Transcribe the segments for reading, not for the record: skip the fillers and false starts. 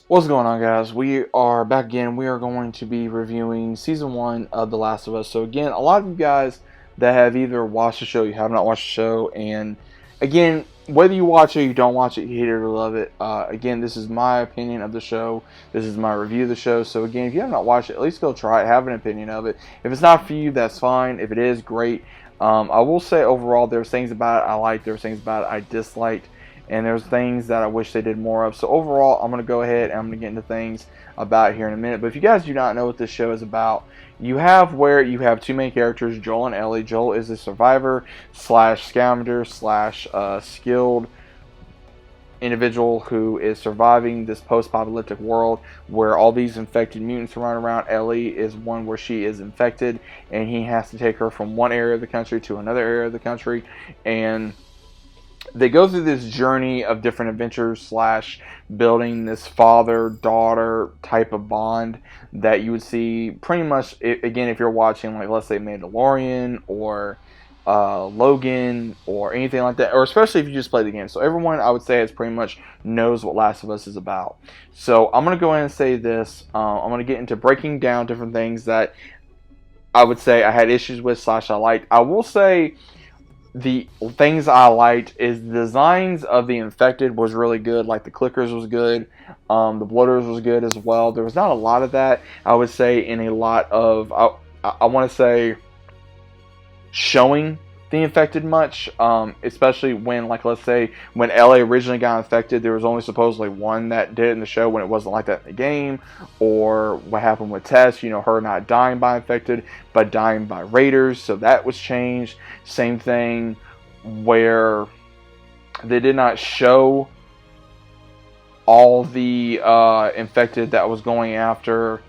What's going on, guys? We are back again. We are going to be reviewing Season 1 of The Last of Us. So again, a lot of you guys that have either watched the show, you have not watched the show, and again, whether you watch it or you don't watch it, you hate it or love it. Again, this is my opinion of the show. This is my review of the show. So again, if you have not watched it, at least go try it, have an opinion of it. If it's not for you, that's fine. If it is, great. I will say overall, there's things about it I liked, there's things about it I disliked, and there's things that I wish they did more of. So overall, I'm going to go ahead and I'm going to get into things about it here in a minute. But if you guys do not know what this show is about, you have two main characters, Joel and Ellie. Joel is a survivor slash scavenger slash skilled individual who is surviving this post-apocalyptic world where all these infected mutants run around. Ellie is one where she is infected, and he has to take her from one area of the country to another area of the country, and they go through this journey of different adventures slash building this father-daughter type of bond that you would see pretty much, again, if you're watching, like, let's say Mandalorian or Logan or anything like that, or especially if you just play the game. So everyone, I would say, has pretty much knows what Last of Us is about. So I'm going to go ahead and say this. I'm going to get into breaking down different things that I would say I had issues with slash I liked. I will say the things I liked is the designs of the infected was really good. Like the clickers was good, the bloaters was good as well. There was not a lot of that, I would say, in a lot of I want to say showing the infected much, especially when, like, let's say when Ellie originally got infected, there was only supposedly one that did it in the show when it wasn't like that in the game. Or what happened with Tess, her not dying by infected but dying by raiders, so that was changed. Same thing where they did not show all the infected that was going after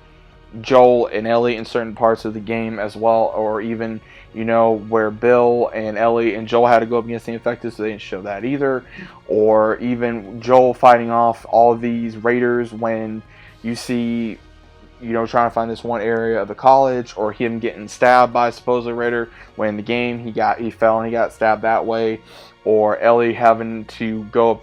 Joel and Ellie in certain parts of the game as well, or even where Bill and Ellie and Joel had to go up against the infected, so they didn't show that either. Or even Joel fighting off all these raiders when you see trying to find this one area of the college, or him getting stabbed by a supposedly raider when in the game he fell and he got stabbed that way. Or Ellie having to go up,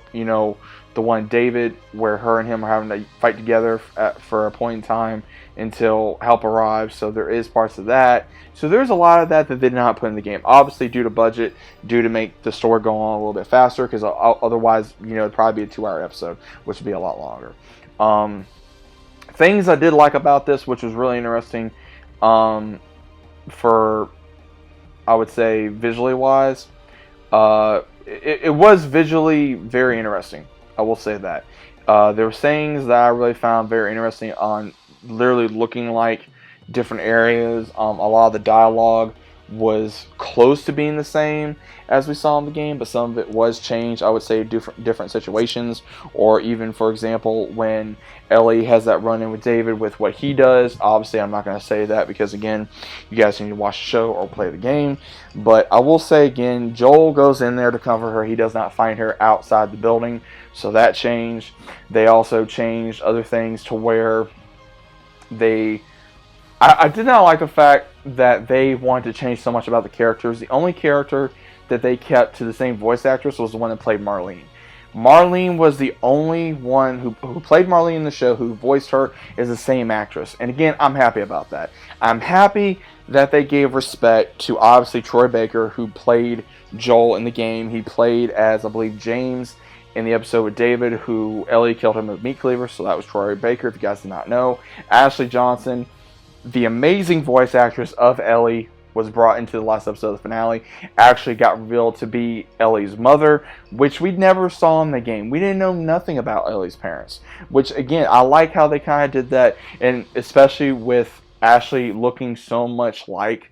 the one David where her and him are having to fight together for a point in time until help arrives. So there is parts of that. So there's a lot of that they did not put in the game. Obviously due to budget, due to make the story go on a little bit faster, because otherwise, it'd probably be a 2-hour episode, which would be a lot longer. Things I did like about this, which was really interesting, for, I would say, visually wise, it was visually very interesting. I will say that. There were things that I really found very interesting on literally looking like different areas. A lot of the dialogue was close to being the same as we saw in the game, but some of it was changed, I would say, different situations. Or even, for example, when Ellie has that run-in with David with what he does. Obviously, I'm not going to say that because, again, you guys need to watch the show or play the game. But I will say, again, Joel goes in there to comfort her. He does not find her outside the building, so that changed. They also changed other things to where I did not like the fact that they wanted to change so much about the characters. The only character that they kept to the same voice actress was the one that played Marlene. Marlene was the only one who played Marlene in the show, who voiced her, is the same actress. And again, I'm happy about that. I'm happy that they gave respect to, obviously, Troy Baker, who played Joel in the game. He played as, I believe, James in the episode with David, who Ellie killed him with meat cleaver, so that was Troy Baker, if you guys did not know. Ashley Johnson, the amazing voice actress of Ellie, was brought into the last episode of the finale, actually got revealed to be Ellie's mother, which we never saw in the game. We didn't know nothing about Ellie's parents, which, again, I like how they kind of did that, and especially with Ashley looking so much like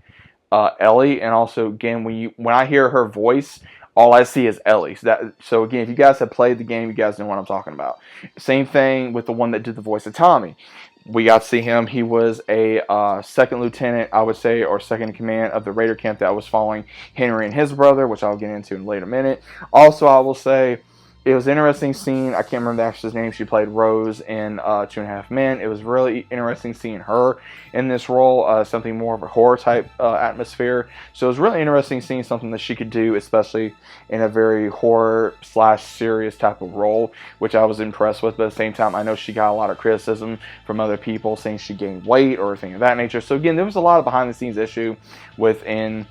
Ellie. And also, again, when I hear her voice, all I see is Ellie. So again, if you guys have played the game, you guys know what I'm talking about. Same thing with the one that did the voice of Tommy. We got to see him. He was a second lieutenant, I would say, or second in command of the Raider camp that was following Henry and his brother, which I'll get into in a later minute. Also, I will say, it was an interesting scene. I can't remember the actress's name. She played Rose in 2.5 Men. It was really interesting seeing her in this role, something more of a horror type atmosphere. So it was really interesting seeing something that she could do, especially in a very horror / serious type of role, which I was impressed with. But at the same time, I know she got a lot of criticism from other people saying she gained weight or things of that nature. So again, there was a lot of behind the scenes issue within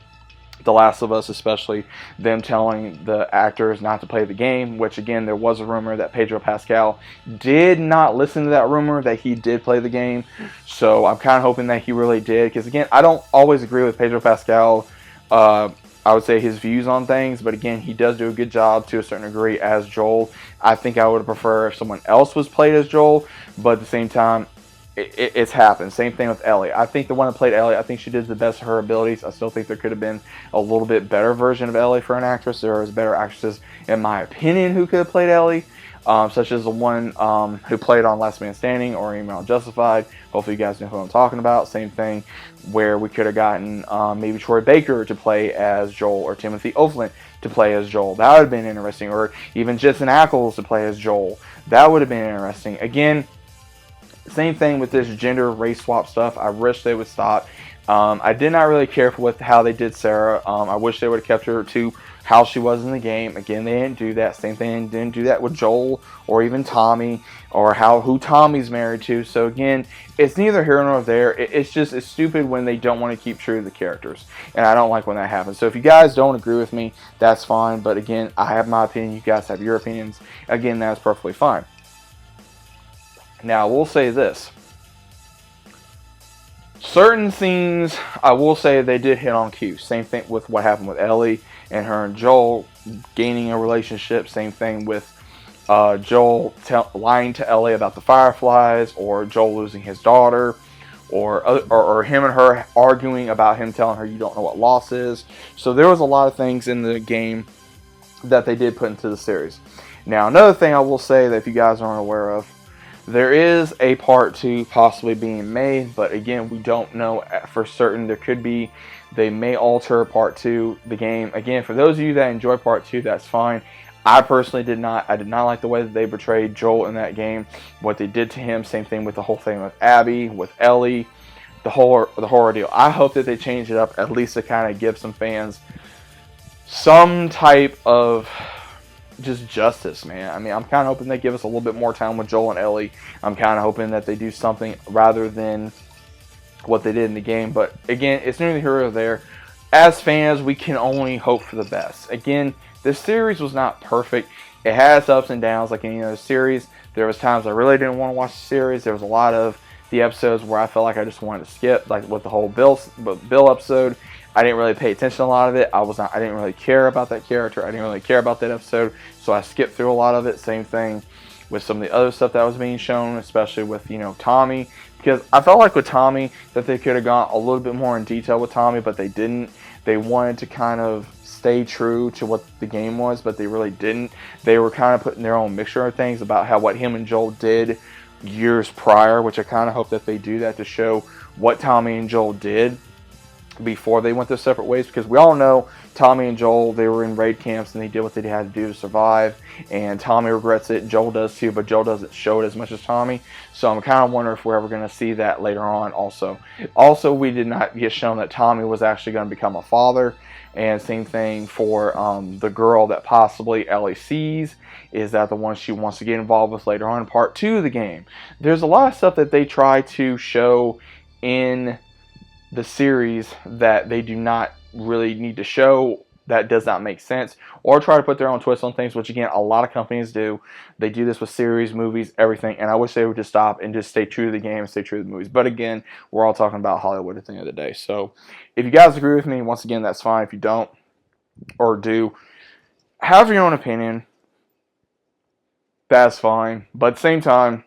The Last of Us, especially them telling the actors not to play the game, which again, there was a rumor that Pedro Pascal did not listen to that rumor, that he did play the game. So I'm kind of hoping that he really did, because again, I don't always agree with Pedro Pascal. I would say his views on things, but again, he does do a good job to a certain degree as Joel. I think I would prefer if someone else was played as Joel, but at the same time, it's happened. Same thing with Ellie. I think the one that played Ellie, I think she did the best of her abilities. I still think there could have been a little bit better version of Ellie for an actress. There was better actresses, in my opinion, who could have played Ellie, such as the one who played on Last Man Standing or even on Justified. Hopefully you guys know who I'm talking about. Same thing where we could have gotten maybe Troy Baker to play as Joel, or Timothy Olyphant to play as Joel. That would have been interesting. Or even Jensen Ackles to play as Joel. That would have been interesting. Again, same thing with this gender race swap stuff. I wish they would stop. I did not really care for how they did Sarah. I wish they would have kept her to how she was in the game. Again, they didn't do that. Same thing, didn't do that with Joel or even Tommy, or who Tommy's married to. So again, it's neither here nor there. It's stupid when they don't want to keep true to the characters, and I don't like when that happens. So if you guys don't agree with me, that's fine. But again, I have my opinion. You guys have your opinions. Again, that's perfectly fine. Now, I will say this. Certain scenes, I will say they did hit on cue. Same thing with what happened with Ellie and her and Joel gaining a relationship. Same thing with Joel lying to Ellie about the Fireflies, or Joel losing his daughter, or him and her arguing about him telling her you don't know what loss is. So there was a lot of things in the game that they did put into the series. Now, another thing I will say that if you guys aren't aware of, there is a part 2 possibly being made, but again, we don't know for certain. There could be, they may alter part 2, the game. Again, for those of you that enjoy part 2, that's fine. I personally did not. I did not like the way that they portrayed Joel in that game, what they did to him. Same thing with the whole thing with Abby, with Ellie, the horror deal. I hope that they change it up, at least to kind of give some fans some type of just justice, man. I mean, I'm kind of hoping they give us a little bit more time with Joel and Ellie. I'm kind of hoping that they do something rather than what they did in the game. But again, it's neither here nor there. As fans, we can only hope for the best. Again, this series was not perfect. It has ups and downs like any other series. There was times I really didn't want to watch the series. There was a lot of the episodes where I felt like I just wanted to skip, like with the whole Bill episode. I didn't really pay attention to a lot of it. I didn't really care about that character. I didn't really care about that episode, so I skipped through a lot of it. Same thing with some of the other stuff that was being shown, especially with, Tommy, because I felt like with Tommy that they could have gone a little bit more in detail with Tommy, but they didn't. They wanted to kind of stay true to what the game was, but they really didn't. They were kind of putting their own mixture of things about what him and Joel did years prior, which I kind of hope that they do that to show what Tommy and Joel did before they went their separate ways, because we all know Tommy and Joel, they were in raid camps and they did what they had to do to survive, and Tommy regrets it, Joel does too, but Joel doesn't show it as much as Tommy. So I'm kind of wondering if we're ever going to see that later on also. We did not get shown that Tommy was actually going to become a father, and same thing for the girl that possibly Ellie sees. Is that the one she wants to get involved with later on in part 2 of the game? There's a lot of stuff that they try to show in the series that they do not really need to show, that does not make sense, or try to put their own twist on things, which again, a lot of companies do. They do this with series, movies, everything, and I wish they would just stop and just stay true to the game and stay true to the movies. But again, we're all talking about Hollywood at the end of the day. So if you guys agree with me, once again, that's fine. If you don't, or do have your own opinion, that's fine. But at the same time,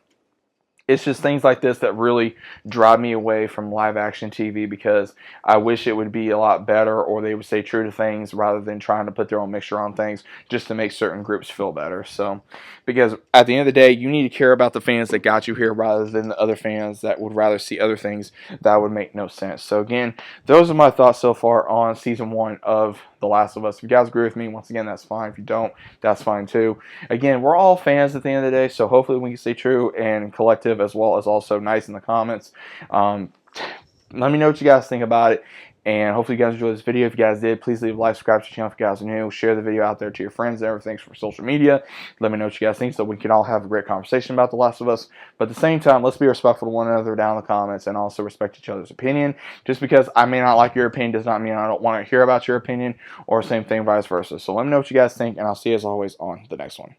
it's just things like this that really drive me away from live action TV, because I wish it would be a lot better, or they would stay true to things rather than trying to put their own mixture on things just to make certain groups feel better. So, because at the end of the day, you need to care about the fans that got you here rather than the other fans that would rather see other things that would make no sense. So again, those are my thoughts so far on Season 1 of The Last of Us. If you guys agree with me, once again, that's fine. If you don't, that's fine too. Again, we're all fans at the end of the day, so hopefully we can stay true and collective, as well as also nice in the comments. Let me know what you guys think about it. And hopefully you guys enjoyed this video. If you guys did, please leave a like, subscribe to the channel if you guys are new. Share the video out there to your friends and everything for social media. Let me know what you guys think so we can all have a great conversation about The Last of Us. But at the same time, let's be respectful to one another down in the comments and also respect each other's opinion. Just because I may not like your opinion does not mean I don't want to hear about your opinion, or same thing vice versa. So let me know what you guys think, and I'll see you as always on the next one.